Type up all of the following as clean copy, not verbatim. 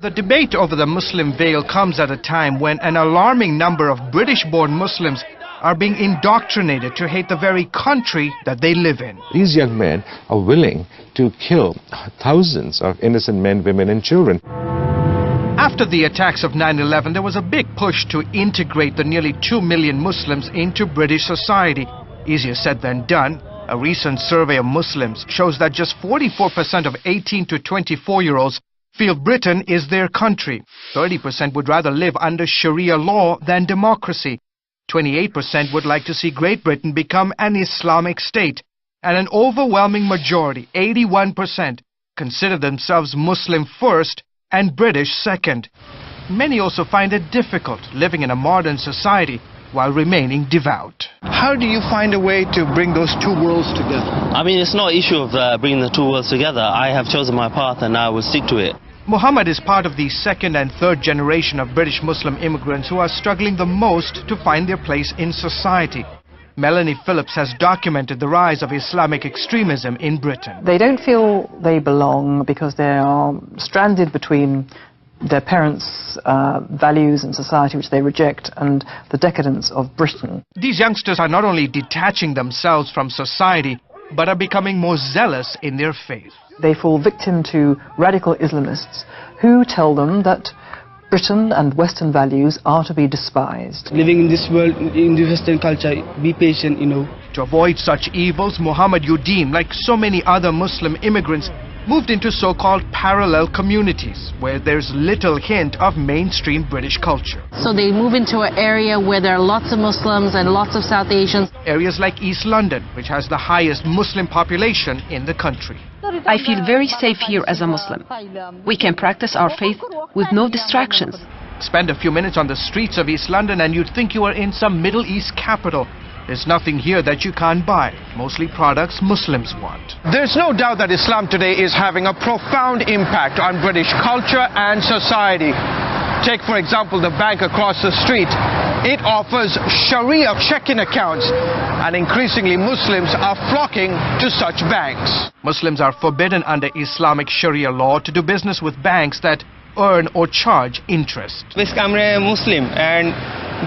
The debate over the Muslim veil comes at a time when an alarming number of British-born Muslims are being indoctrinated to hate the very country that they live in. These young men are willing to kill thousands of innocent men, women and children. After the attacks of 9/11, there was a big push to integrate the nearly 2 million Muslims into British society. Easier said than done. A recent survey of Muslims shows that just 44% of 18 to 24-year-olds feel Britain is their country. 30% would rather live under Sharia law than democracy. 28% would like to see Great Britain become an Islamic state. And an overwhelming majority, 81%, consider themselves Muslim first and British second. Many also find it difficult living in a modern society while remaining devout. How do you find a way to bring those two worlds together? I mean, it's not an issue of bringing the two worlds together. I have chosen my path and I will stick to it. Muhammad is part of the second and third generation of British Muslim immigrants who are struggling the most to find their place in society. Melanie Phillips has documented the rise of Islamic extremism in Britain. They don't feel they belong because they are stranded between their parents' values and society, which they reject, and the decadence of Britain. These youngsters are not only detaching themselves from society, but are becoming more zealous in their faith. They fall victim to radical Islamists who tell them that Britain and Western values are to be despised. Living in this world, in the Western culture, be patient, To avoid such evils, Muhammad Uddin, like so many other Muslim immigrants, moved into so-called parallel communities where there's little hint of mainstream British culture. So they move into an area where there are lots of Muslims and lots of South Asians. Areas like East London, which has the highest Muslim population in the country. I feel very safe here as a Muslim. We can practice our faith with no distractions. Spend a few minutes on the streets of East London and you'd think you are in some Middle East capital. There's nothing here that you can't buy, mostly products Muslims want. There's no doubt that Islam today is having a profound impact on British culture and society. Take, for example, the bank across the street. It offers Sharia checking accounts, and increasingly Muslims are flocking to such banks. Muslims are forbidden under Islamic Sharia law to do business with banks that earn or charge interest. I'm a Muslim, and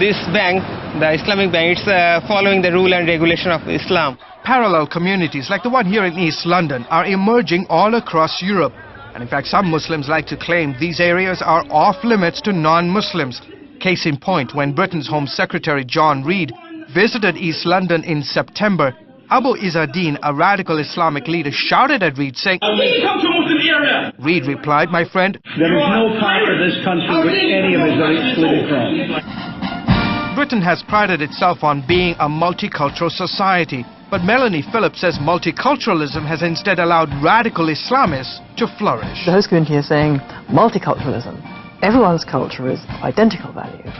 this bank, the Islamic bank, it's following the rule and regulation of Islam. Parallel communities like the one here in East London are emerging all across Europe. And in fact, some Muslims like to claim these areas are off limits to non-Muslims. Case in point, when Britain's Home Secretary John Reid visited East London in September, Abu Izzadeen, a radical Islamic leader, shouted at Reid saying, "Please come to Muslim area." Reid replied, "My friend, there is no part of this country which any of us are excluded from." Britain has prided itself on being a multicultural society, but Melanie Phillips says multiculturalism has instead allowed radical Islamists to flourish. The host community is saying multiculturalism. Everyone's culture is identical value.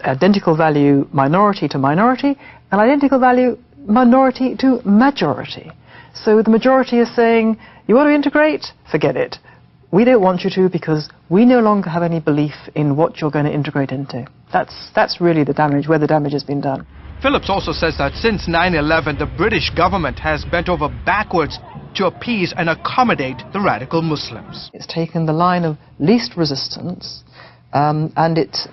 Identical value minority to minority, and identical value minority to majority. So the majority is saying, you want to integrate? Forget it. We don't want you to because we no longer have any belief in what you're going to integrate into. That's really the damage, where the damage has been done. Phillips also says that since 9/11, the British government has bent over backwards to appease and accommodate the radical Muslims. It's taken the line of least resistance, and it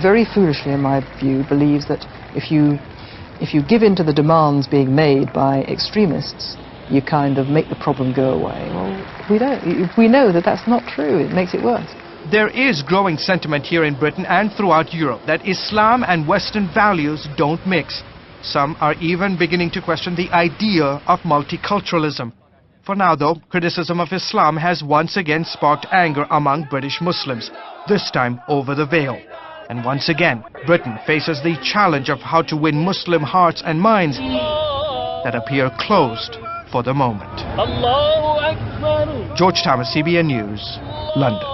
very foolishly, in my view, believes that if you give in to the demands being made by extremists, you kind of make the problem go away. Well, we know that that's not true. It makes it worse. There is growing sentiment here in Britain and throughout Europe that Islam and Western values don't mix. Some are even beginning to question the idea of multiculturalism. For now, though, criticism of Islam has once again sparked anger among British Muslims, this time over the veil. And once again, Britain faces the challenge of how to win Muslim hearts and minds that appear closed for the moment. George Thomas, CBN News, London.